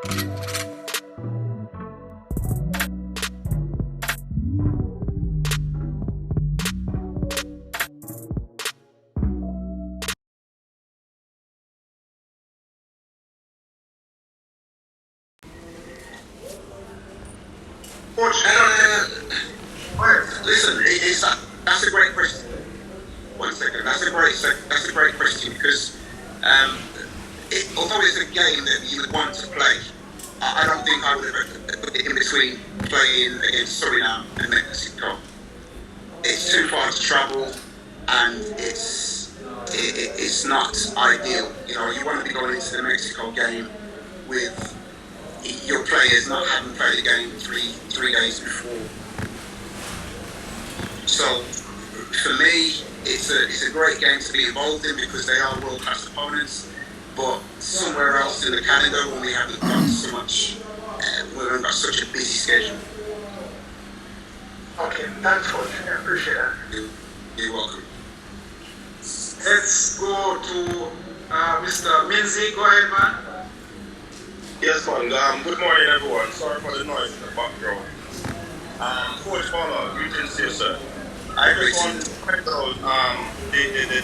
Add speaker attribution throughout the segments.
Speaker 1: Listen, that's a great question. One second, that's a great question because although it's a game that you would want to play, I don't think I would have put it in between playing against Suriname and Mexico. It's too far to travel, and it's not ideal. You know, you want to be going into the Mexico game with your players not having played the game three days before. So for me, it's a great game to be involved in because they are world class opponents. But somewhere else in the calendar, when we haven't got so much, we haven't got such a busy schedule.
Speaker 2: Okay, thanks, Coach. I appreciate that.
Speaker 1: You're welcome.
Speaker 2: Let's go to Mr. Minzy. Go ahead, man.
Speaker 3: Yes, man. Good morning, everyone. Sorry for the noise in the background. Coach Fowler, greetings to you, sir. I just want to point out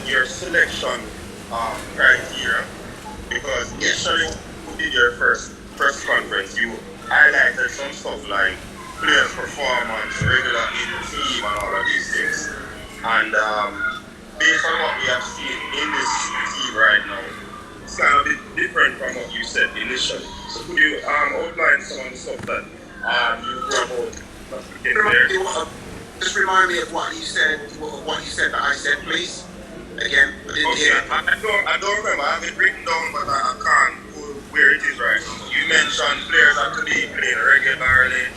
Speaker 3: your selection criteria because initially when you did your first press conference, you highlighted some stuff like players' performance, regular in the team, and all of these things. And based on what we have seen in this team right now, it's kind of a bit different from what you said initially. So could you outline some of the stuff that you brought out?
Speaker 1: Just remind me of what you said. What you said that I said, please. Again, I didn't hear.
Speaker 3: I don't remember. I have it written down, but I can't pull where it is right now. You mentioned players have to be playing regularly,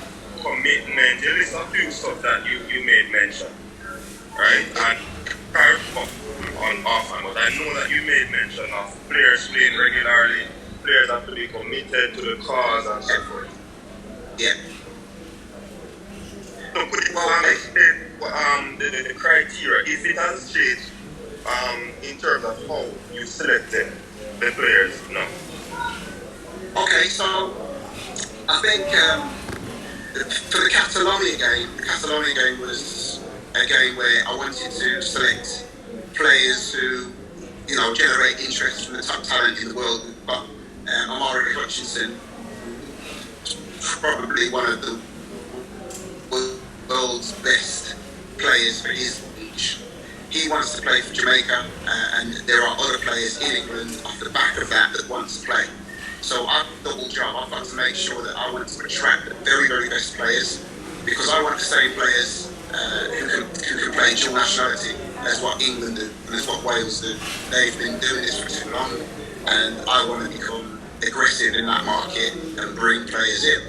Speaker 3: commitment. You list a few stuff that you made mention, right? And on often, but I know that you made mention of players playing regularly. Players have to be committed to the cause and so forth.
Speaker 1: Yeah.
Speaker 3: So could you the criteria, if it has changed in terms of how you selected the players? No.
Speaker 1: Okay, so I think for the Catalonia game was a game where I wanted to select players who, you know, generate interest from the top talent in the world. But Amari Hutchinson, probably one of the world's best players for his age. He wants to play for Jamaica, and there are other players in England off the back of that want to play. So I've double job. I've got to make sure that I want to attract the very, very best players because I want the same players who can play dual nationality as what England do and as what Wales do. They've been doing this for too long, and I want to become aggressive in that market and bring players in.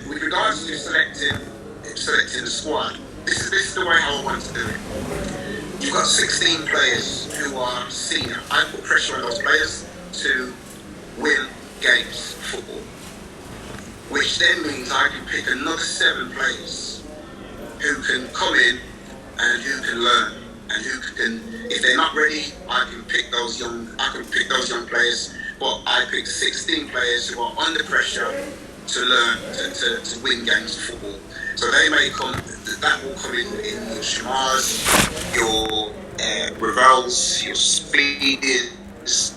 Speaker 1: With regards to selecting the squad, this is the way how I want to do it. You've got 16 players who are senior. I put pressure on those players to win games football, which then means I can pick another 7 players who can come in and who can learn and who can, if they're not ready, I can pick those young players. But I picked 16 players who are under pressure to learn to win games of football. So they may come, that will come in your Shamars, your Revels, your Speedies.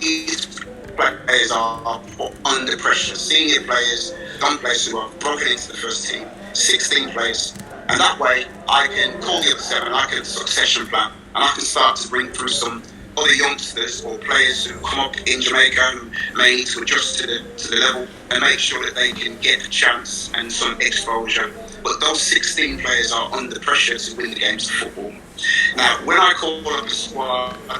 Speaker 1: These players are under pressure. Senior players, young players who have broken into the first team, 16 players. And that way I can call the other 7, I can succession plan, and I can start to bring through some other youngsters or players who come up in Jamaica who may need to adjust to the level and make sure that they can get a chance and some exposure. But those 16 players are under pressure to win the games of football. Now, when I call up a squad, I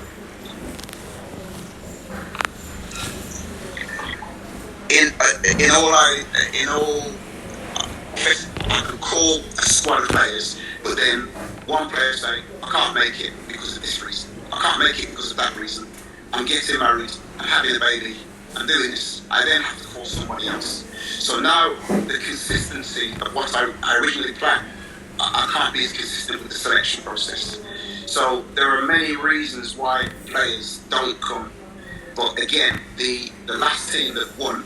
Speaker 1: can call a squad of players, but then one player say, I can't make it because of this reason. I can't make it because of that reason. I'm getting married, I'm having a baby, I'm doing this. I then have to call somebody else. So now the consistency of what I originally planned, I can't be as consistent with the selection process. So there are many reasons why players don't come. But again, the last team that won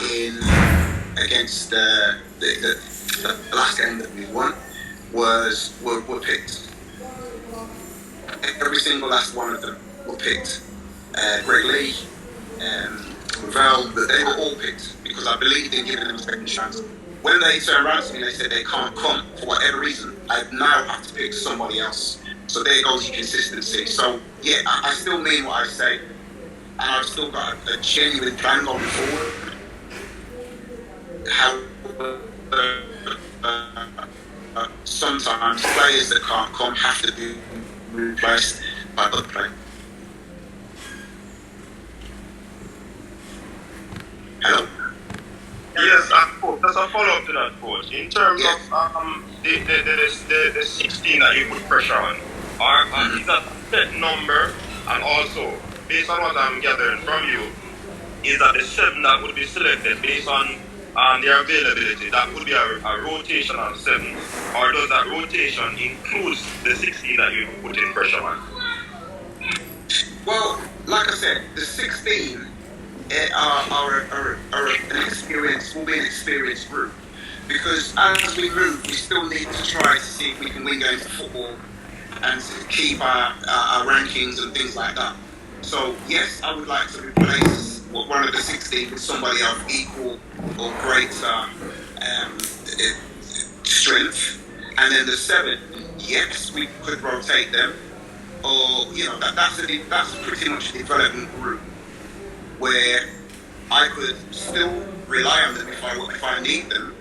Speaker 1: in against the last game that we won were picked. Every single last one of them were picked. Greg Lee, Ravel, they were all picked because I believed in giving them a second chance. When they turned around to me and they said they can't come for whatever reason, I now have to pick somebody else. So there goes your consistency. So yeah, I still mean what I say, and I've still got a genuine plan going forward. However, sometimes players that can't come have to be replaced by other players. Hello?
Speaker 3: Yes, coach, just a follow up to that, coach. In terms of the 16 that you put pressure on, is that a set number? And also, based on what I'm gathering from you, is that the 7 that would be selected based on their availability, that would be a rotation on 7, or does that rotation include the 16 that you put in pressure on?
Speaker 1: Well, like I said, the 16 are an experienced, will be an experienced group, because as we move, we still need to try to see if we can win games of football and to keep our rankings and things like that. So yes, I would like to replace one of the 16 with somebody of equal or greater strength, and then the 7, yes, we could rotate them, or that's pretty much a development group where I could still rely on them if I need them,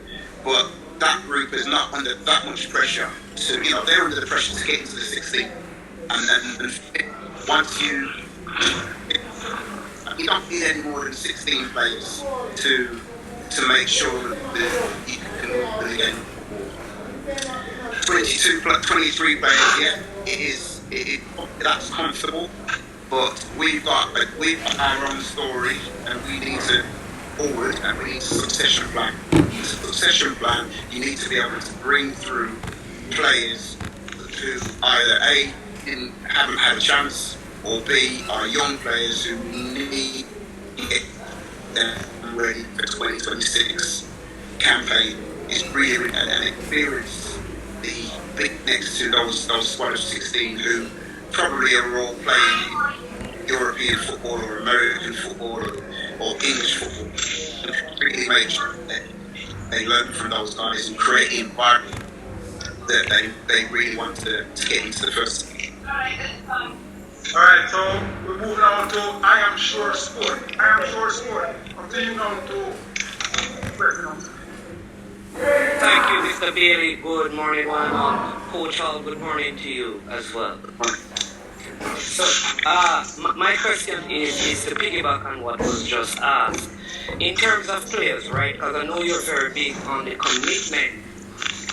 Speaker 1: but that group is not under that much pressure to, they're under the pressure to get into the 16. And once you don't need any more than 16 players to make sure that you can win the game. 23 players, yeah, that's comfortable. But we've got our own story, and we need to forward, and we need a succession plan. With a succession plan, you need to be able to bring through players who either A, haven't had a chance, or B, are young players who need to get them ready for 2026 campaign. Is really an experience the big next to those squad of 16 who probably are all playing European football or American football or English football, and really make sure that they learn from those guys and create the environment that they really want to get into the first team.
Speaker 2: Alright, so we're moving on to I Am Sure Sport. I Am Sure Sport. Continue on to President.
Speaker 4: Thank you, Mr. Bailey. Good morning, Coach Hall, good morning to you as well. So, my question is to piggyback on what was just asked. In terms of players, right, because I know you're very big on the commitment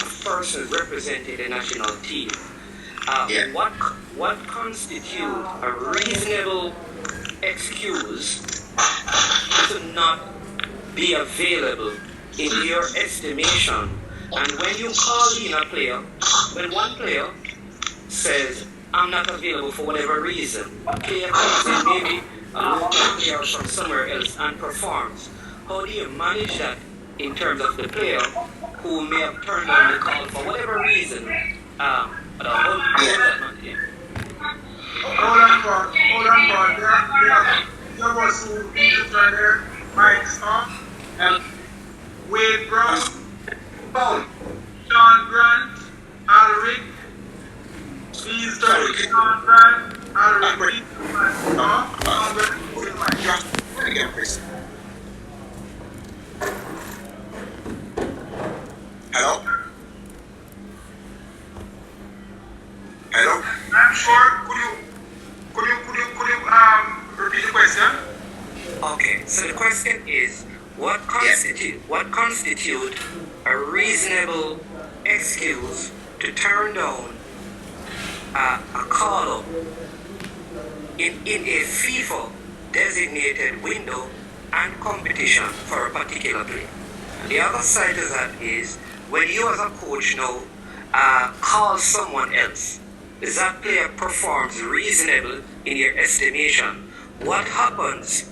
Speaker 4: of persons representing the national team. What constitutes a reasonable excuse to not be available in your estimation? And when you call in a player, when one player says, I'm not available for whatever reason, a player comes in, maybe a local player from somewhere else and performs, how do you manage that in terms of the player who may have turned down the call for whatever reason? Hold
Speaker 2: on, there was who turn their mics off. Wade Brown, Sean Grant, Alric, please turn Sean Grant, Alric,
Speaker 1: Hello? Hello?
Speaker 2: I'm sure, could you repeat the question?
Speaker 4: Okay, so the question is, what constitute a reasonable excuse to turn down a call-up in a FIFA designated window and competition for a particular player? And the other side of that is, when you as a coach now call someone else, that player performs reasonable in your estimation, what happens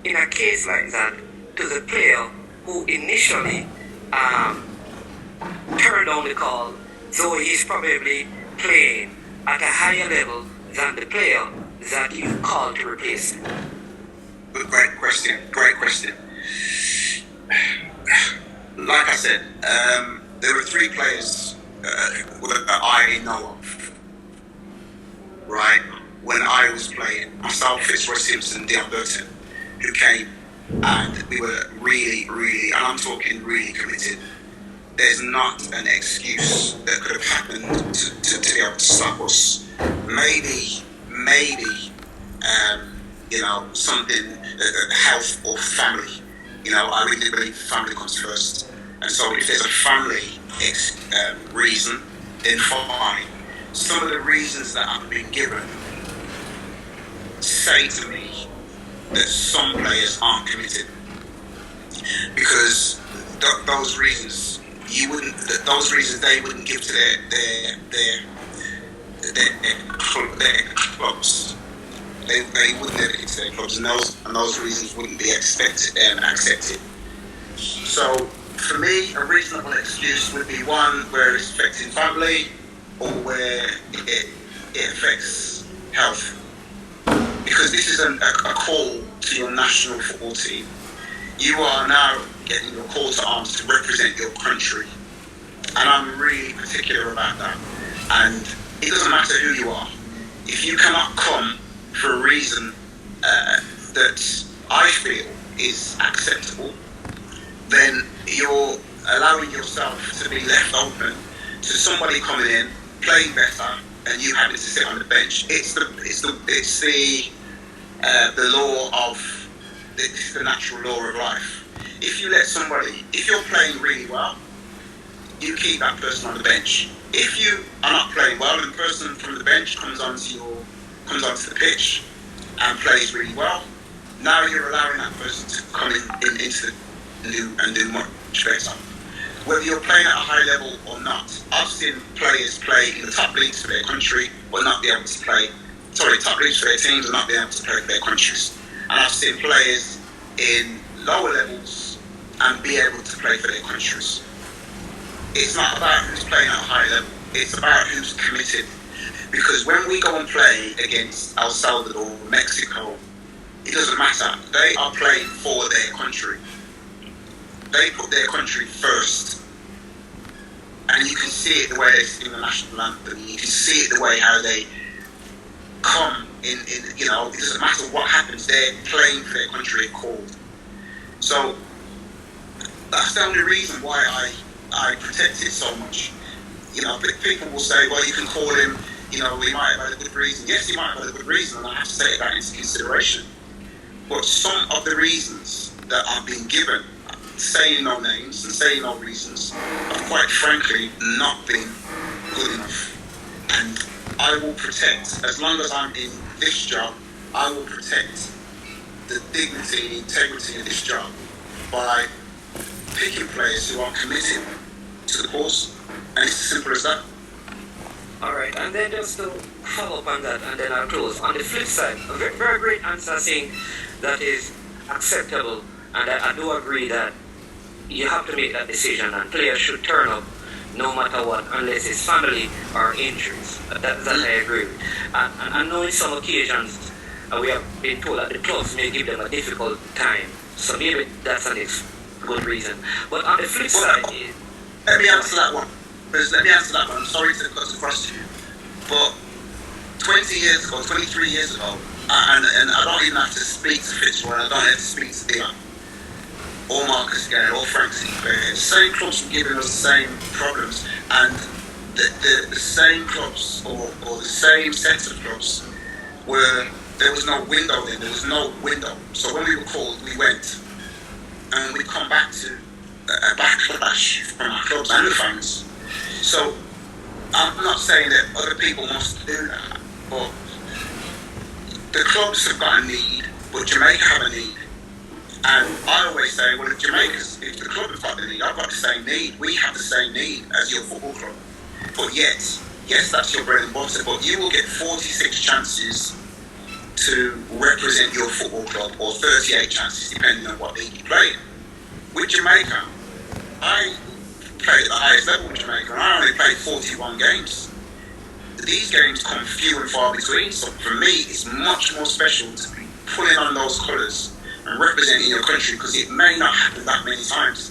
Speaker 4: in a case like that to the player who initially turned down the call, though he's probably playing at a higher level than the player that you called to replace him?
Speaker 1: Great question. Like I said, there were 3 players that I know of, right? When I was playing, myself, Fitzroy Simpson, Dion Burton, who came, and we were really, and I'm talking really committed. There's not an excuse that could have happened to be able to stop us. Maybe, something, health or family. I really believe family comes first. And so if there's a family reason, then fine. Some of the reasons that I've been given say to me that some players aren't committed. Because those reasons they wouldn't give to their clubs. They wouldn't ever give to their clubs, and those reasons wouldn't be accepted. So for me, a reasonable excuse would be one where it's affecting family, or where it affects health. Because this isn't a call to your national football team. You are now getting your call to arms to represent your country. And I'm really particular about that. And it doesn't matter who you are. If you cannot come for a reason that I feel is acceptable, then you're allowing yourself to be left open to somebody coming in, playing better, and you having to sit on the bench. It's the natural law of life. If you let somebody, if you're playing really well, you keep that person on the bench. If you are not playing well and the person from the bench comes onto the pitch and plays really well, now you're allowing that person to come into and do much better. Whether you're playing at a high level or not, I've seen players play in the top leagues for their country but not be able to play. Top leagues for their teams and not be able to play for their countries. And I've seen players in lower levels and be able to play for their countries. It's not about who's playing at a high level, it's about who's committed. Because when we go and play against El Salvador, Mexico, it doesn't matter. They are playing for their country. They put their country first. And you can see it the way they sing the national anthem. You can see it the way how they come in, it doesn't matter what happens, they're playing for their country and called. So that's the only reason why I protect it so much. People will say, well, you can call him, he might have had a good reason. Yes, he might have had a good reason, and I have to take that into consideration. But some of the reasons that I've been given, saying no names and saying no reasons, have quite frankly not been good enough. And I will protect, as long as I'm in this job, I will protect the dignity and integrity of this job by picking players who are committed to the cause. And it's as simple as that.
Speaker 4: Alright, and then just to follow up on that, and then I'll close. On the flip side, a very, very great answer saying that is acceptable, and I do agree that you have to make that decision, and players should turn up no matter what, unless it's family or injuries. That I agree with. And I know in some occasions we have been told that the clubs may give them a difficult time, so maybe that's a good reason. But on the flip side,
Speaker 1: let me answer that one. I'm sorry to cut across you, but 23 years ago, and I don't even have to speak to Fitzroy, I don't have to speak to Dion, or Marcus Gale, or Frank Sinclair. The same clubs were giving us the same problems, and the same clubs, or the same set of clubs, where there was no window then, there was no window. So when we were called, we went, and we come back to a backlash from our clubs and the fans. So I'm not saying that other people must do that, but the clubs have got a need, but Jamaica have a need. And I always say, well, if the club has got the need, I've got the same need. We have the same need as your football club. But yes, that's your bread and butter, but you will get 46 chances to represent your football club, or 38 chances, depending on what league you play in. With Jamaica, I played at the highest level in Jamaica, and I only played 41 games. These games come few and far between, so for me, it's much more special to be pulling on those colours and representing your country, because it may not happen that many times.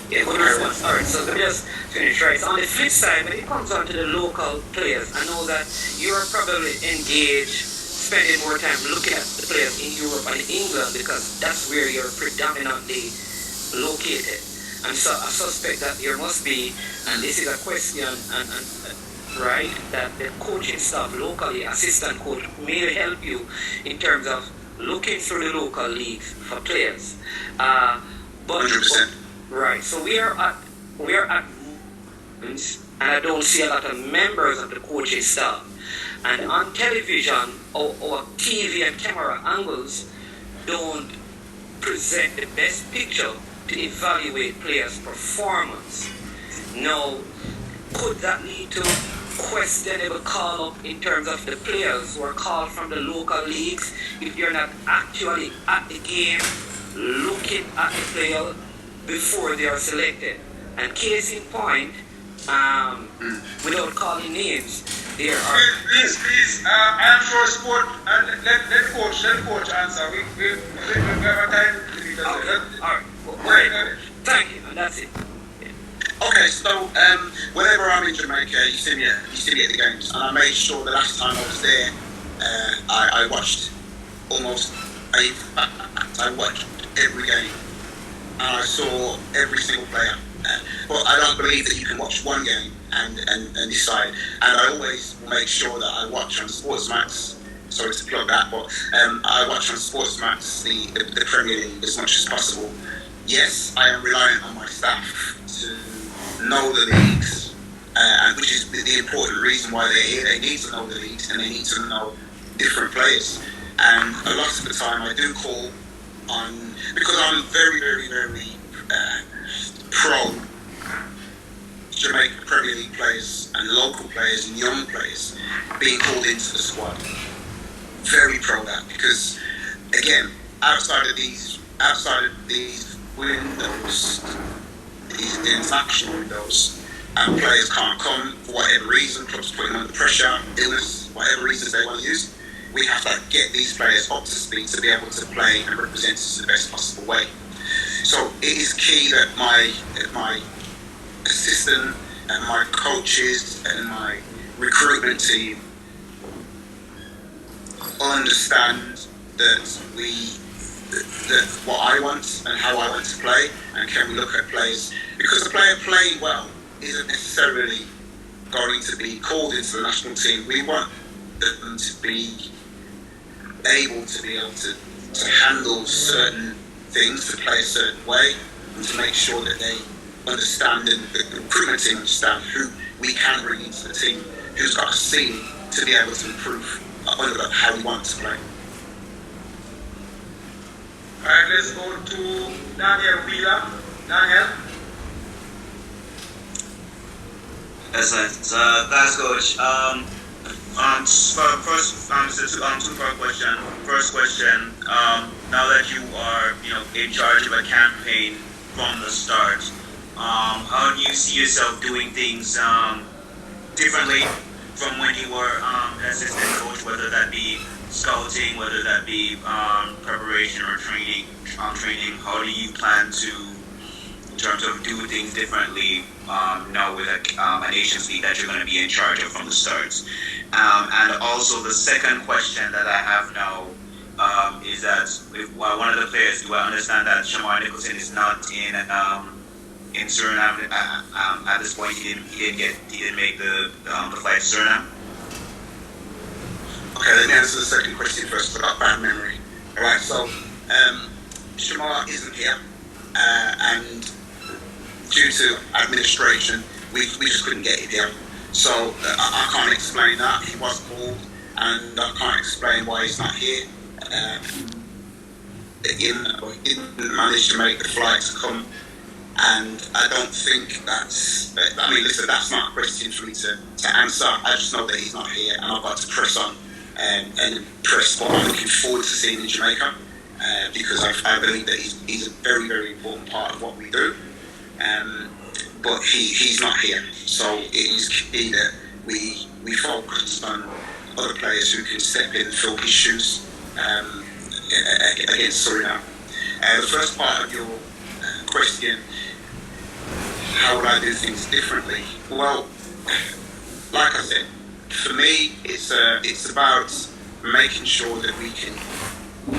Speaker 4: Yeah, good response. Alright, so let me just finish right. So on the flip side, when it comes on to the local players, I know that you're probably engaged, spending more time looking at the players in Europe and England, because that's where you're predominantly located. And so I suspect that there must be, and this is a question, right, that the coaching staff locally, assistant coach, may help you in terms of looking through the local leagues for players. But
Speaker 1: 100%.
Speaker 4: Right, so we are at and I don't see a lot of members of the coaching staff. And on television, our TV and camera angles don't present the best picture to evaluate players' performance. Now, could that lead to questionable call-up in terms of the players who are called from the local leagues if you're not actually at the game looking at the player before they are selected? And case in point, without calling names, there are...
Speaker 2: Please, I am sure sport, and let coach answer. We have a time limit.
Speaker 4: Okay. All right. Great. Thank you, and that's it. Yeah.
Speaker 1: Okay, so whenever I'm in Jamaica, you see me at the games, and I made sure the last time I was there, I watched I watched every game, and I saw every single player. But I don't believe that you can watch one game and decide. And I always make sure that I watch on Sportsmax. Sorry to plug that, but I watch on Sportsmax the Premier League as much as possible. Yes, I am reliant on my staff to know the leagues, and which is the important reason why they're here. They need to know the leagues, and they need to know different players. And a lot of the time I do call on, because I'm very, very, very pro Jamaica Premier League players and local players and young players being called into the squad. Very pro that, because again, outside of these windows, these international windows, and players can't come for whatever reason, clubs putting them under pressure, illness, whatever reasons they want to use, we have to get these players up to speed to be able to play and represent us in the best possible way. So it is key that my assistant and my coaches and my recruitment team understand that what I want and how I want to play, and can we look at players, because a player playing well isn't necessarily going to be called into the national team. We want them to be able to handle certain things, to play a certain way, and to make sure that they understand, and the recruitment team understand who we can bring into the team, who's got a ceiling to be able to improve under how we want to play.
Speaker 2: Alright, let's go to Daniel Wheeler. Daniel?
Speaker 5: Yes, sir. Thanks, Coach. Two-part question. First question, now that you are, in charge of a campaign from the start, how do you see yourself doing things differently from when you were assistant coach, whether that be scouting, whether that be preparation or training? How do you plan to, in terms of do things differently now with a nations league that you're going to be in charge of from the start? And also the second question that I have now is that if one of the players, do I understand that Shamar Nicholson is not in Suriname at this point? He didn't make the flight to Suriname.
Speaker 1: Okay, let me answer the second question first. I've got bad memory. All right, so Shamar isn't here, and due to administration, we just couldn't get it here. So I can't explain that. He was called, and I can't explain why he's not here. He didn't manage to make the flight to come, and I don't think that's... I mean, listen, that's not a question for me to answer. I just know that he's not here, and I've got to press on and impressed what I'm looking forward to seeing in Jamaica, because I believe that he's a very, very important part of what we do. But he's not here, so it is key that we focus on other players who can step in and fill his shoes against Suriname. The first part of your question, how would I do things differently? Well, like I said, for me, it's about making sure that we can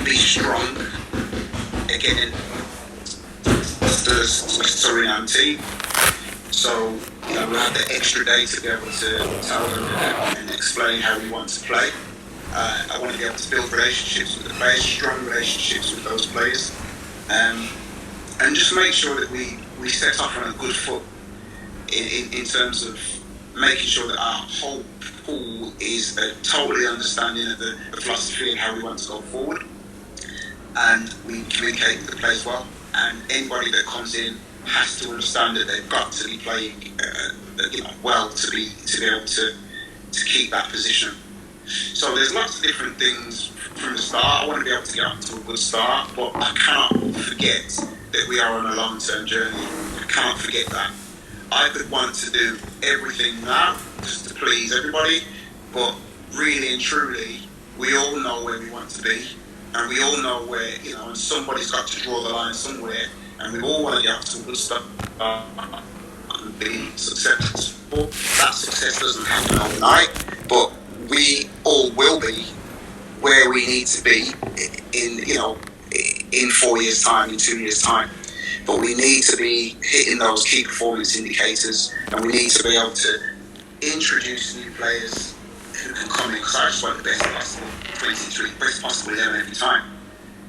Speaker 1: be strong again the Suriname team. So, we'll have the extra day to be able to tell them and explain how we want to play. I want to be able to build relationships with the players, strong relationships with those players, and just make sure that we set off on a good foot in terms of making sure that our whole pool is totally understanding of the philosophy and how we want to go forward, and we communicate with the players well. And anybody that comes in has to understand that they've got to be playing well to be able to keep that position. So there's lots of different things from the start. I want to be able to get up to a good start, but I cannot forget that we are on a long-term journey. I cannot forget that. I could want to do everything now just to please everybody, but really and truly, we all know where we want to be, and we all know where, and somebody's got to draw the line somewhere, and we all want to get up to a good start and be successful. That success doesn't happen overnight, but we all will be where we need to be in 4 years' time, in 2 years' time. But we need to be hitting those key performance indicators, and we need to be able to introduce new players who can come in, because I just want the best possible 23, best possible 11 every time.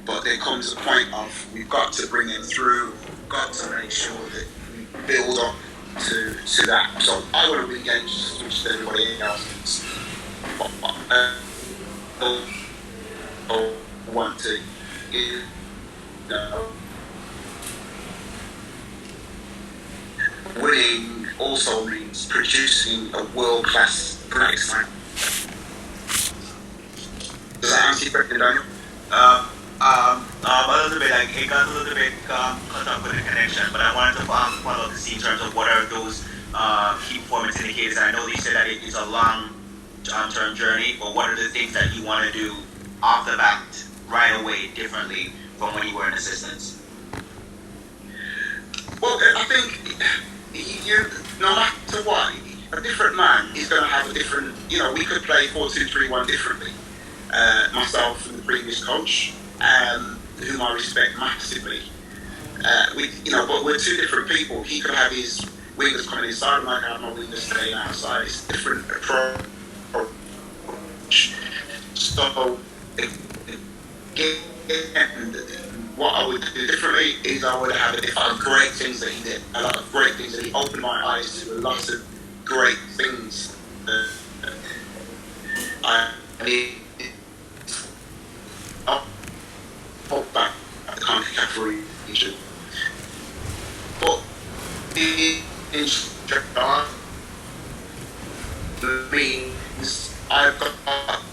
Speaker 1: But there comes a point of we've got to bring them through, we've got to make sure that we build up to that. So I want to re-engage as much as everybody else. I want to, winning also means producing a world-class next time. Does that answer your question, Daniel?
Speaker 5: A little bit, it got a little bit cut off with the connection, but I wanted to follow up to see in terms of what are those key performance indicators. I know you said that it is a long-term journey, but what are the things that you want to do off the bat right away differently from when you were an assistant?
Speaker 1: Well, I think no matter what, a different man is going to have a different, we could play 4-2-3-1 differently. Myself and the previous coach, whom I respect massively. But we're two different people. He could have his wingers coming inside, and I could have my wingers staying outside. It's a different approach. So, what I would do differently is I would have great things that he did, a lot of great things that he opened my eyes to, a lot of great things. I mean, back at the CONCACAF region. But in Japan means I've got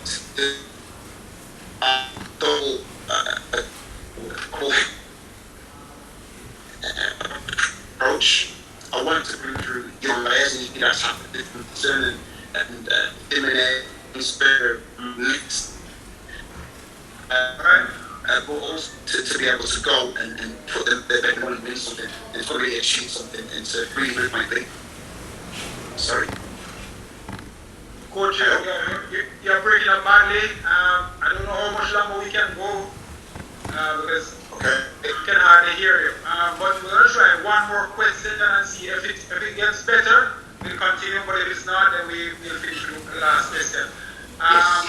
Speaker 1: to double approach. I want to bring through young players, and that's happened different concern and eliminate spirit mix. But also to be able to go and put them their better one and win something and to really achieve something and to really move my thing. Sorry.
Speaker 2: Coach, you're breaking up badly. I don't know how much longer we can go because we can hardly hear you. But we're going to try one more question and see if it gets better. We'll continue, but if it's not, then we'll finish with the last question.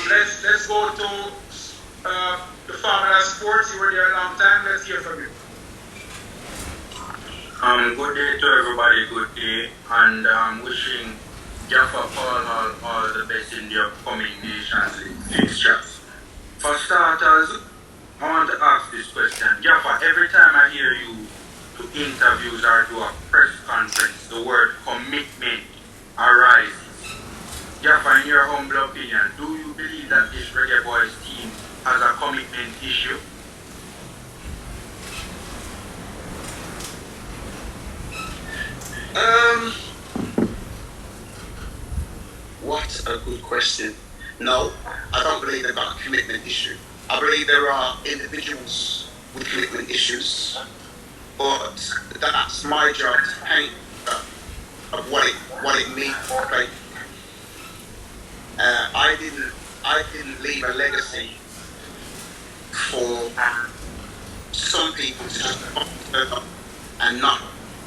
Speaker 2: Let's go to the Formula Sports. You were there a long time. Let's hear from you.
Speaker 6: Good day to everybody, good day, and wishing Jaffa Paul all the best in the upcoming Nations League fixtures. For starters, I want to ask this question. Jaffa, every time I hear you to interviews or do a press conference, the word commitment arises. Jaffa, in your humble opinion, do you believe that this Reggae Boyz team has a commitment issue?
Speaker 1: What a good question. No, I don't believe they've got a commitment issue. I believe there are individuals with commitment issues, but that's my job to paint of what it means to play. I didn't leave a legacy for some people to just come up and not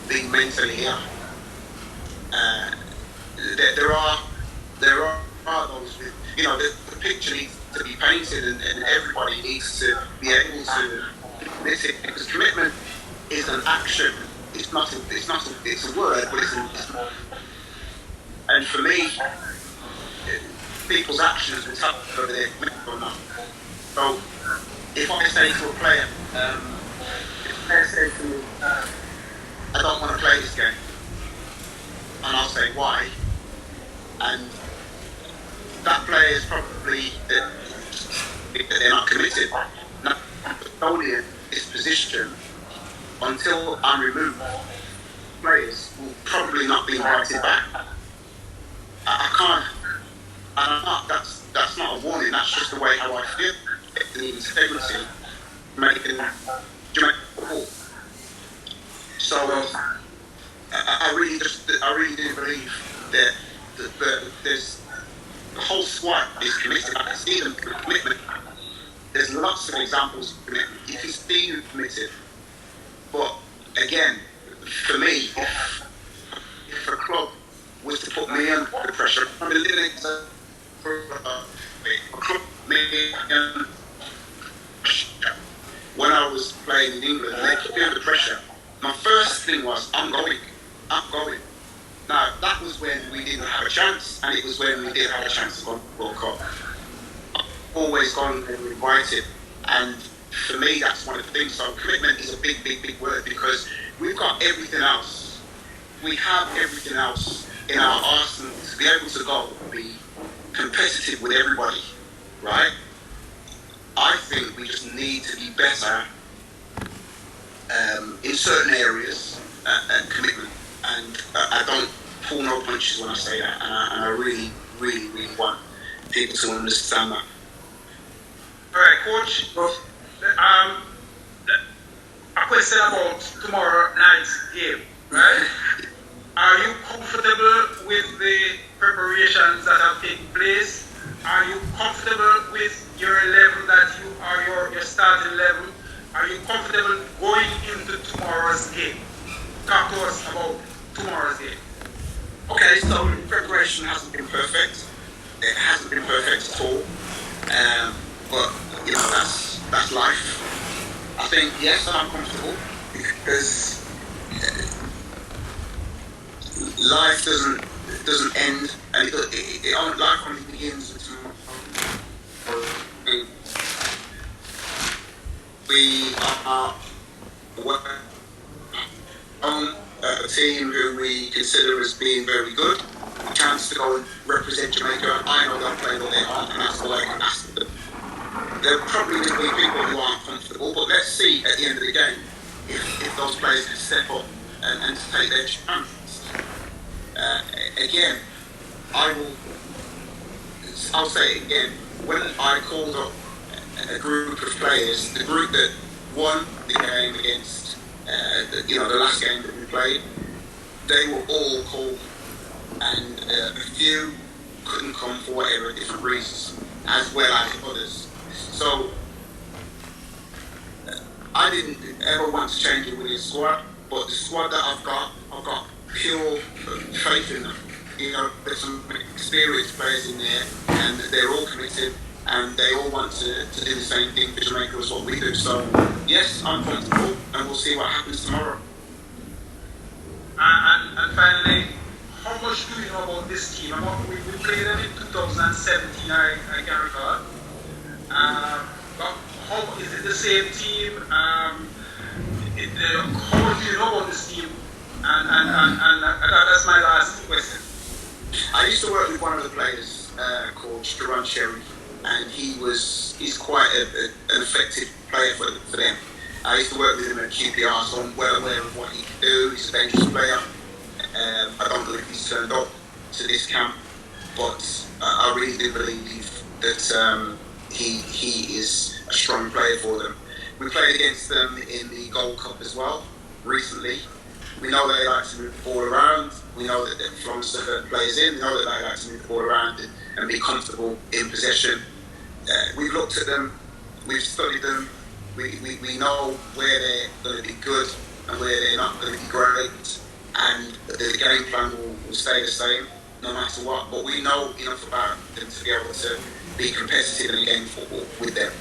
Speaker 1: be mentally ill. There are those with, the picture needs to be painted, and everybody needs to be able to commit it, because commitment is an action. It's a word, but it's more. And for me, people's actions will tell whether they're committed or not. So if I say to a player, if a player says to me, I don't want to play this game, and I'll say why, and that player is probably that they're not committed. Not only in this position until I'm removed, players will probably not be invited back. I can't, and I'm not. That's not a warning. That's just the way how I feel. The integrity making Jamaica football. So I really do believe that there's the whole squad is committed. I can see them commitment. There's lots of examples of commitment. You can see who committed. But again, for me, if a club was to put me under pressure, I'm a living example. A club me under pressure. When I was playing in England, and they put me under pressure, my first thing was, I'm going. Now, that was when we didn't have a chance, and it was when we did have a chance to go to the World Cup. I've always gone and been invited, and for me, that's one of the things. So commitment is a big word, because we've got everything else. We have everything else in our arsenal to be able to go and be competitive with everybody, right? I think we just need to be better in certain areas at commitment, and I don't pull no punches when I say that, and I really want people to understand that.
Speaker 2: All right, Coach. A question about tomorrow night's game, right? Are you comfortable with the preparations that have taken place? Are you comfortable with your 11 that you are your starting 11? Are you comfortable going into tomorrow's game? Talk to us about tomorrow's game.
Speaker 1: Okay, so preparation hasn't been perfect. It hasn't been perfect at all. But that's life. I think yes, I'm comfortable because life doesn't end, and life only begins with tomorrow. We are a team who we consider as being very good. A chance to go and represent Jamaica. I know they'll play what they are, and that's all I can ask them. There are probably going to be people who aren't comfortable, but let's see at the end of the game if those players can step up and take their chance. Again, I'll say it again. When I called up a group of players, the group that won the game against the last game that we played, they were all called, and a few couldn't come for whatever different reasons, as well as others. So I didn't ever want to change the winning squad, but the squad that I've got pure faith in them. There's some experienced players in there, and they're all committed, and they all want to do the same thing for Jamaica as what we do. So yes, I'm comfortable, and we'll see what happens tomorrow.
Speaker 2: And finally, how much do you know about this team? We played them in 2017, I can recall. But how is it the same team? How much do you know about this team? And that's my last question.
Speaker 1: I used to work with one of the players called Jerome Cherry, and he's quite an effective player for them. I used to work with him at QPR, so I'm well aware of what he can do. He's a dangerous player. I don't believe he's turned up to this camp, but I really do believe that he is a strong player for them. We played against them in the Gold Cup as well recently. We know that they like to move the ball around. We know that they're from certain players in. We know that they like to move the ball around and be comfortable in possession. We've looked at them. We've studied them. We know where they're going to be good and where they're not going to be great. And the game plan will stay the same no matter what. But we know enough about them to be able to be competitive in a game of football with them.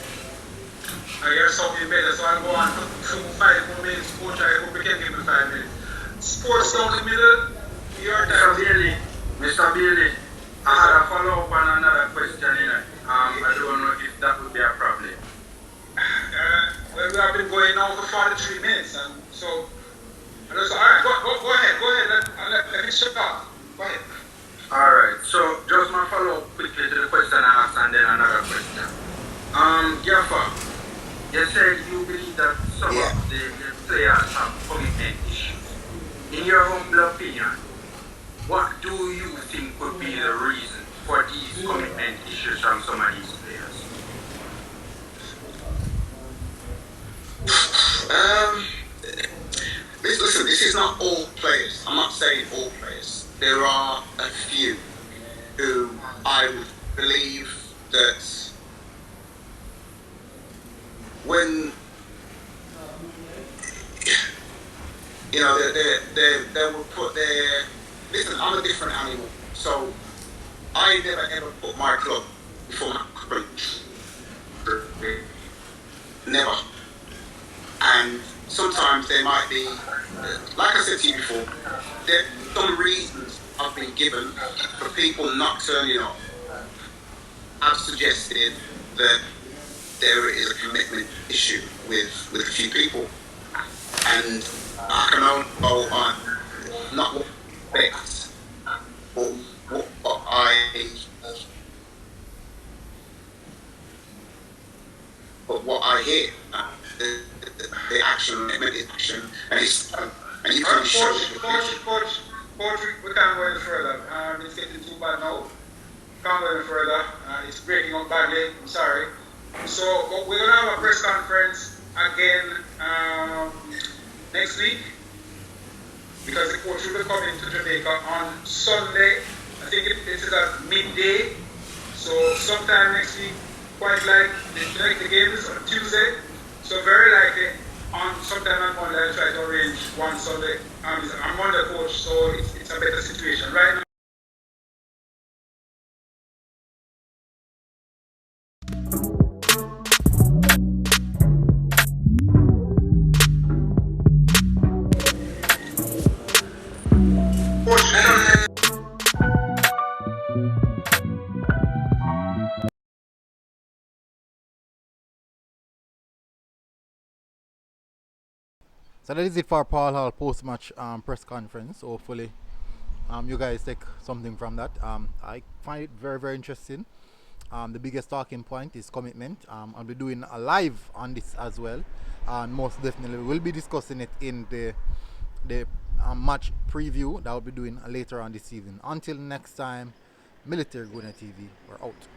Speaker 2: I hear something better, so I'll go on to 5 more minutes. Coach, I hope we can give me 5 minutes. Sports down the middle, your time.
Speaker 6: Mr. Bailey, I had a follow-up on another question here. I don't know if that would be a problem.
Speaker 2: Well, we have been going now for 43 minutes, and so, all right, go ahead, let me shut up. Go ahead.
Speaker 6: Alright, so just my follow-up quickly to the question I asked and then another question. Jaffa, you said you believe that some of the players have commitment issues. In your humble opinion, what do you think could be the reason for these commitment issues from some of these players?
Speaker 1: Listen, this is not all players. I'm not saying all players. There are a few who I would believe that when they will put their listen. I'm a different animal, so I never ever put my club before my coach. Never. And sometimes there might be, like I said to you before, there are some reasons I've been given for people not turning up. I've suggested that there is a commitment issue with a few people, and I can only go on not what facts, but what I hear. The action, the action, and you can show it.
Speaker 2: Coach, we can't go any further. It's getting too bad now. Can't go any further. It's breaking up badly. I'm sorry. So we're gonna have a press conference again next week because the coach will be coming to Jamaica on Sunday. I think it is at midday. So sometime next week, quite like the game is on Tuesday. So very likely on sometime on Monday I'll try to arrange one Sunday. I'm on the coach, so it's a better situation right now.
Speaker 7: So that is it for Paul Hall post-match press conference. Hopefully, you guys take something from that. I find it very, very interesting. The biggest talking point is commitment. I'll be doing a live on this as well, and most definitely we'll be discussing it in the match preview that we'll be doing later on this season. Until next time, Military Guna TV, we're out.